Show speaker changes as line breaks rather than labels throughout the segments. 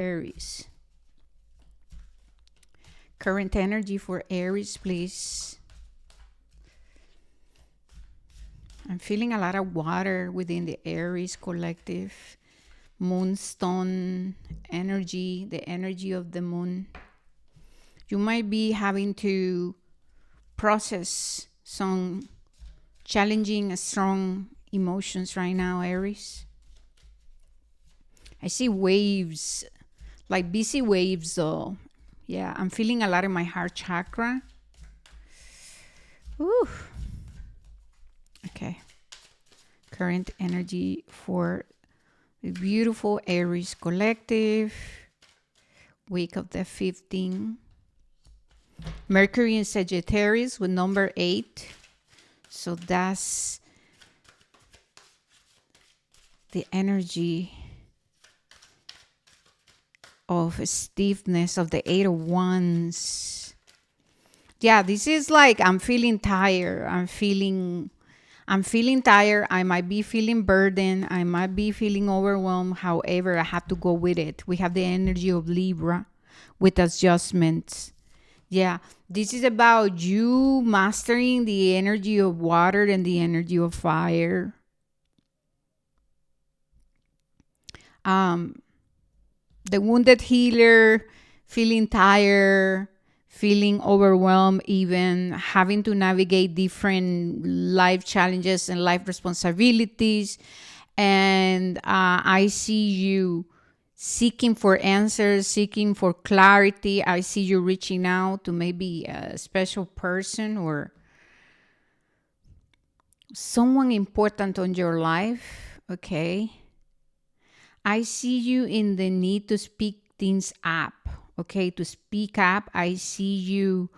Aries. Current energy for Aries, please. I'm feeling a lot of water within the Aries collective. Moonstone energy, the energy of the moon. You might be having to process some challenging, strong emotions right now, Aries. I see waves, like busy waves, though. Yeah, I'm feeling a lot in my heart chakra. Ooh. Okay. Current energy for the beautiful Aries collective. Week of the 15th. Mercury in Sagittarius with number 8. So that's the energy of stiffness of the 8 of Wands. Yeah, this is like I'm feeling tired. I'm feeling tired. I might be feeling burdened. I might be feeling overwhelmed. However, I have to go with it. We have the energy of Libra with adjustments. Yeah, this is about you mastering the energy of water and the energy of fire. The wounded healer, feeling tired, feeling overwhelmed, even having to navigate different life challenges and life responsibilities. And I see you seeking for answers, seeking for clarity. I see you reaching out to maybe a special person or someone important on your life. Okay. I see you in the need to speak things up. Okay. To speak up. I see you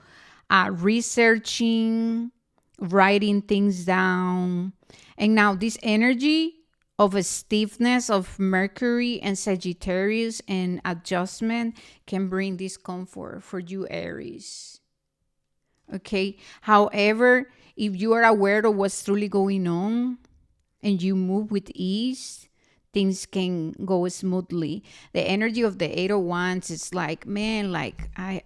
researching, writing things down. And now this energy of a stiffness of Mercury and Sagittarius and adjustment can bring discomfort for you, Aries. Okay. However, if you are aware of what's truly going on and you move with ease, things can go smoothly. The energy of the 8 of Wands is like, man, like I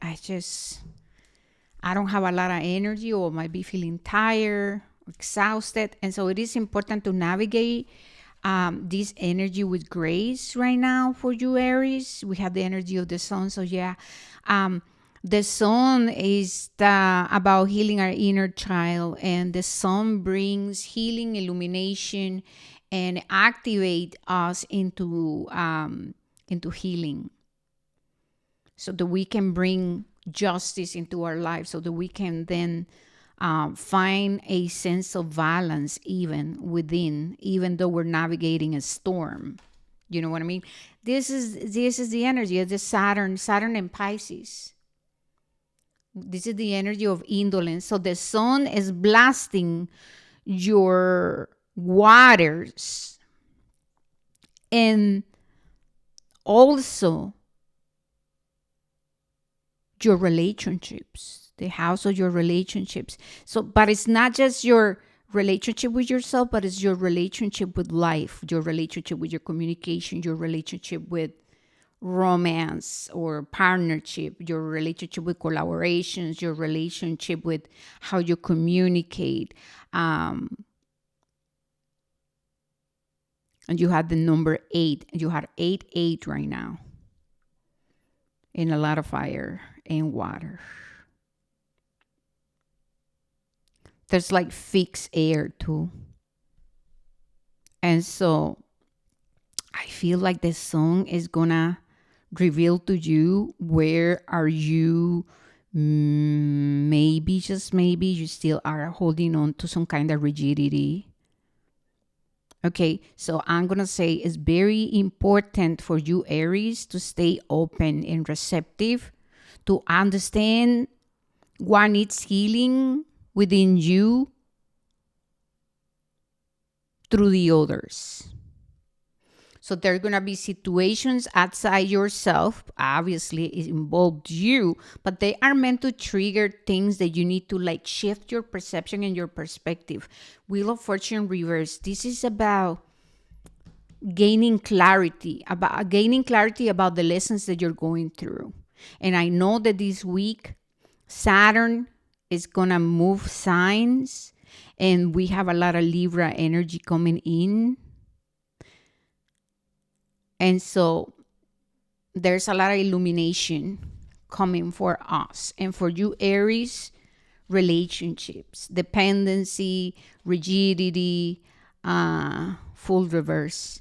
don't have a lot of energy or might be feeling tired, exhausted. And so it is important to navigate this energy with grace right now for you, Aries. We have the energy of the sun. So, yeah, the sun is about healing our inner child, and the sun brings healing, illumination, and activate us into healing, so that we can bring justice into our lives, so that we can then find a sense of balance even within, even though we're navigating a storm. You know what I mean? This is the energy of the Saturn and Pisces. This is the energy of indolence. So the sun is blasting your waters, and also your relationships, the house of your relationships. So, but it's not just your relationship with yourself, but it's your relationship with life, your relationship with your communication, your relationship with romance or partnership, your relationship with collaborations, your relationship with how you communicate. And you had the number 8, and you had 8 right now, in a lot of fire and water. There's like fixed air too. And so I feel like the song is gonna reveal to you where are you, maybe, just maybe, you still are holding on to some kind of rigidity. Okay, so I'm gonna say it's very important for you, Aries, to stay open and receptive, to understand what needs healing within you through the others. So there are going to be situations outside yourself. Obviously, it involves you, but they are meant to trigger things that you need to like shift your perception and your perspective. Wheel of Fortune reverse. This is about gaining clarity about the lessons that you're going through. And I know that this week Saturn is gonna move signs, and we have a lot of Libra energy coming in, and so there's a lot of illumination coming for us. And for you, Aries, relationships, dependency, rigidity, full reverse.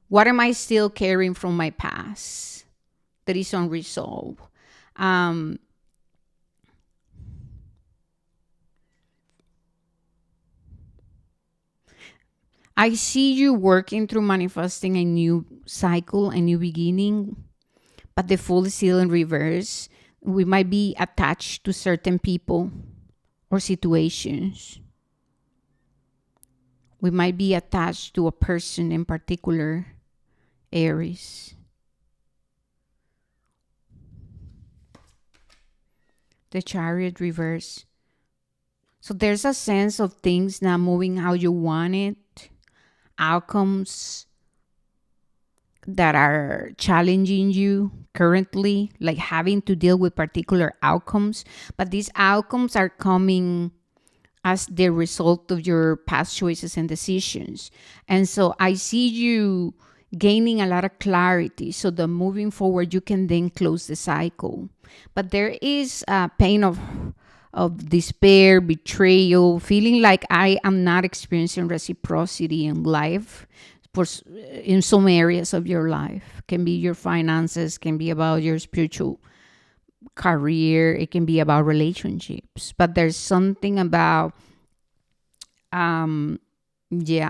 What am I still carrying from my past that is unresolved? Um, I see you working through manifesting a new cycle, a new beginning, but the fool is still in reverse. We might be attached to certain people or situations. We might be attached to a person in particular, Aries. The Chariot reverse. So there's a sense of things not moving how you want it, outcomes that are challenging you currently, like having to deal with particular outcomes. But these outcomes are coming as the result of your past choices and decisions. And so I see you gaining a lot of clarity so that moving forward you can then close the cycle. But there is a pain of despair, betrayal, feeling like I am not experiencing reciprocity in life for in some areas of your life. Can be your finances, can be about your spiritual career, it can be about relationships. But there's something about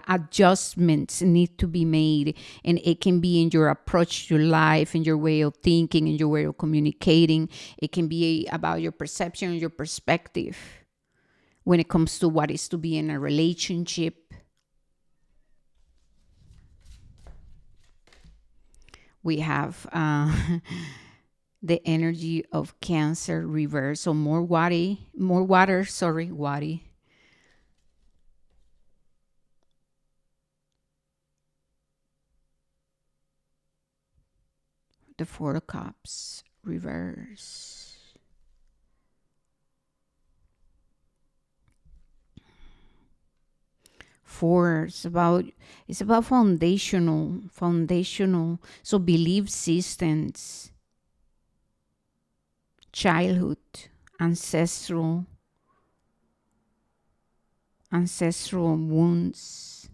adjustments need to be made, and it can be in your approach to life, in your way of thinking, in your way of communicating. It can be about your perception, your perspective when it comes to what is to be in a relationship. We have the energy of Cancer reverse, so more water, the Four of Cups reverse. Four, it's about foundational, so belief systems, childhood, ancestral wounds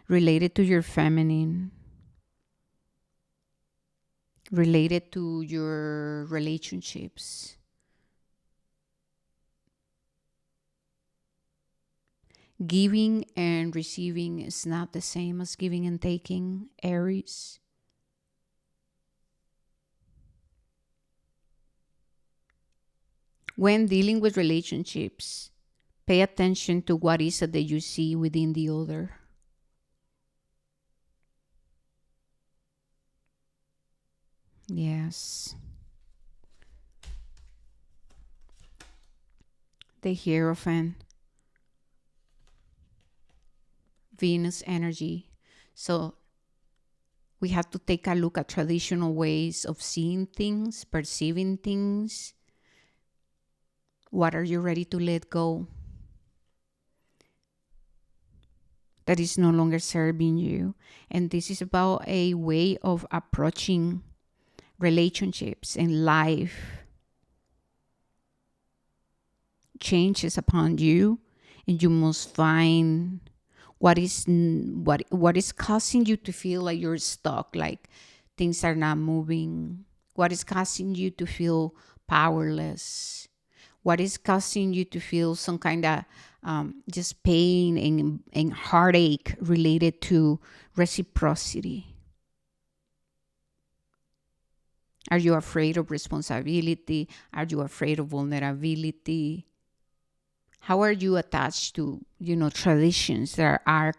related to your feminine, related to your relationships. Giving and receiving is not the same as giving and taking, Aries. When dealing with relationships, pay attention to what is it that you see within the other. Yes. The Hierophant, Venus energy. So we have to take a look at traditional ways of seeing things, perceiving things. What are you ready to let go that is no longer serving you? And this is about a way of approaching relationships and life. Changes upon you, and you must find what is causing you to feel like you're stuck, like things are not moving. What is causing you to feel powerless? What is causing you to feel some kind of just pain and heartache related to reciprocity? Are you afraid of responsibility? Are you afraid of vulnerability? How are you attached to, traditions that are,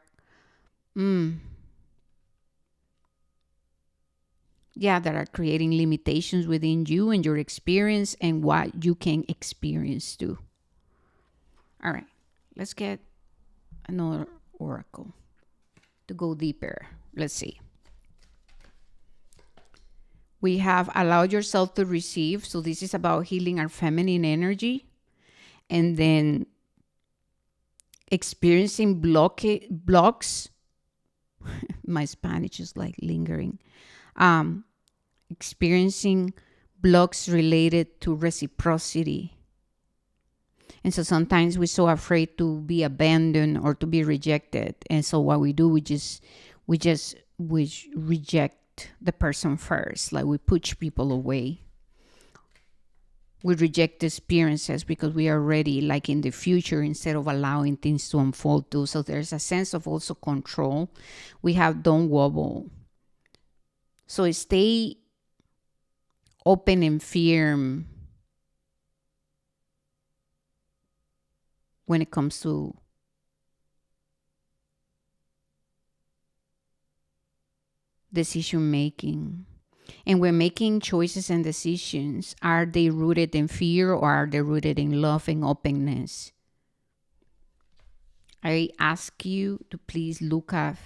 that are creating limitations within you and your experience and what you can experience too? All right, let's get another oracle to go deeper. Let's see. We have allowed yourself to receive. So this is about healing our feminine energy. And then experiencing blocks. My Spanish is like lingering. Experiencing blocks related to reciprocity. And so sometimes we're so afraid to be abandoned or to be rejected. And so what we do, we reject the person first. Like we push people away. We reject experiences because we are ready, like in the future, instead of allowing things to unfold too. So there's a sense of also control. We have don't wobble. So stay open and firm when it comes to decision making. And when making choices and decisions, are they rooted in fear or are they rooted in love and openness? I ask you to please look at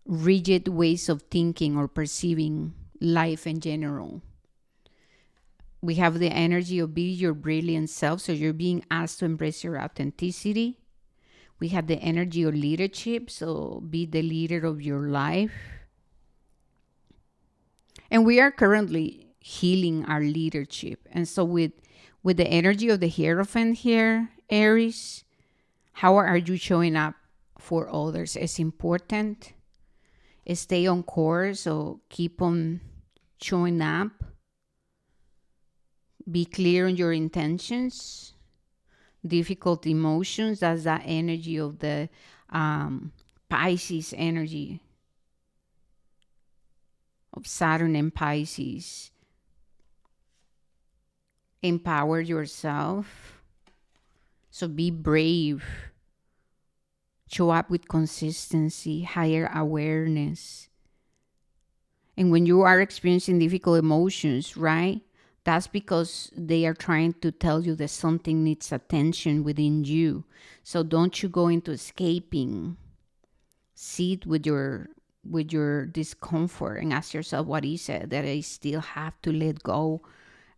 rigid ways of thinking or perceiving life in general. We have the energy of be your brilliant self, so you're being asked to embrace your authenticity. We have the energy of leadership, so be the leader of your life. And we are currently healing our leadership. And so with the energy of the Hierophant here, Aries, how are you showing up for others? It's important. Stay on course, so keep on showing up. Be clear on your intentions. Difficult emotions, that's that energy of the Pisces energy of Saturn and Pisces. Empower yourself. So be brave. Show up with consistency, higher awareness. And when you are experiencing difficult emotions, right? That's because they are trying to tell you that something needs attention within you. So don't you go into escaping. Sit with your discomfort and ask yourself, what is it that I still have to let go,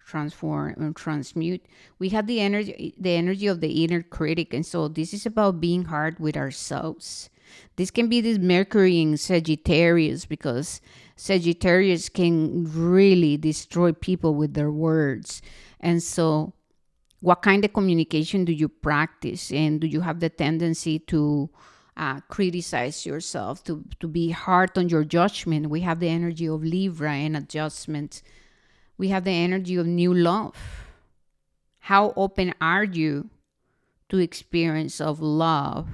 transform and transmute? We have the energy of the inner critic, and so this is about being hard with ourselves. This can be this Mercury in Sagittarius, because Sagittarius can really destroy people with their words. And so what kind of communication do you practice, and do you have the tendency to criticize yourself, to be hard on your judgment? We have the energy of Libra and adjustment. We have the energy of new love. How open are you to experience of love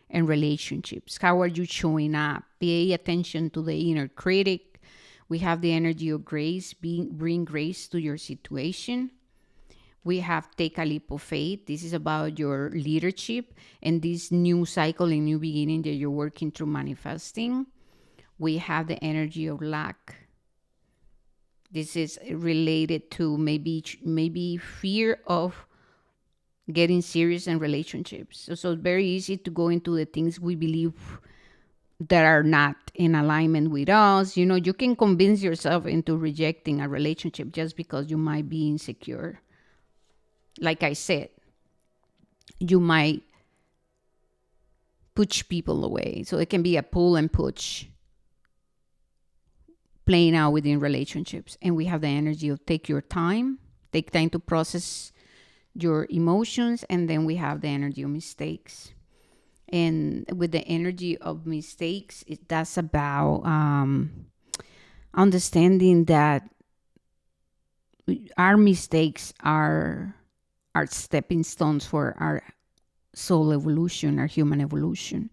and relationships? How are you showing up? Pay attention to the inner critic. We have the energy of grace. Bring grace to your situation. We have take a leap of faith. This is about your leadership and this new cycle and new beginning that you're working through manifesting. We have the energy of lack. This is related to maybe fear of getting serious in relationships. So it's very easy to go into the things we believe that are not in alignment with us. You know, you can convince yourself into rejecting a relationship just because you might be insecure. Like I said, you might push people away. So it can be a pull and push playing out within relationships. And we have the energy of take time to process your emotions. And then we have the energy of mistakes. And with the energy of mistakes, that's about understanding that our mistakes are stepping stones for our soul evolution, our human evolution.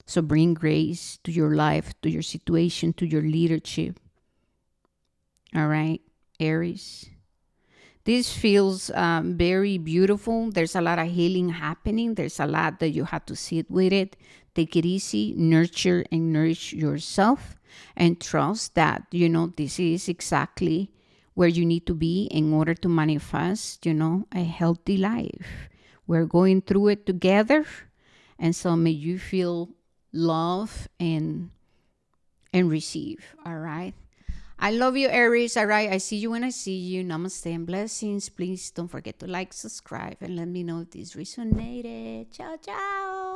So bring grace to your life, to your situation, to your leadership. All right, Aries. This feels very beautiful. There's a lot of healing happening. There's a lot that you have to sit with it. Take it easy, nurture and nourish yourself, and trust that, this is exactly where you need to be in order to manifest, a healthy life. We're going through it together. And so may you feel love and and receive. All right. I love you, Aries. All right. I see you when I see you. Namaste and blessings. Please don't forget to like, subscribe, and let me know if this resonated. Ciao, ciao.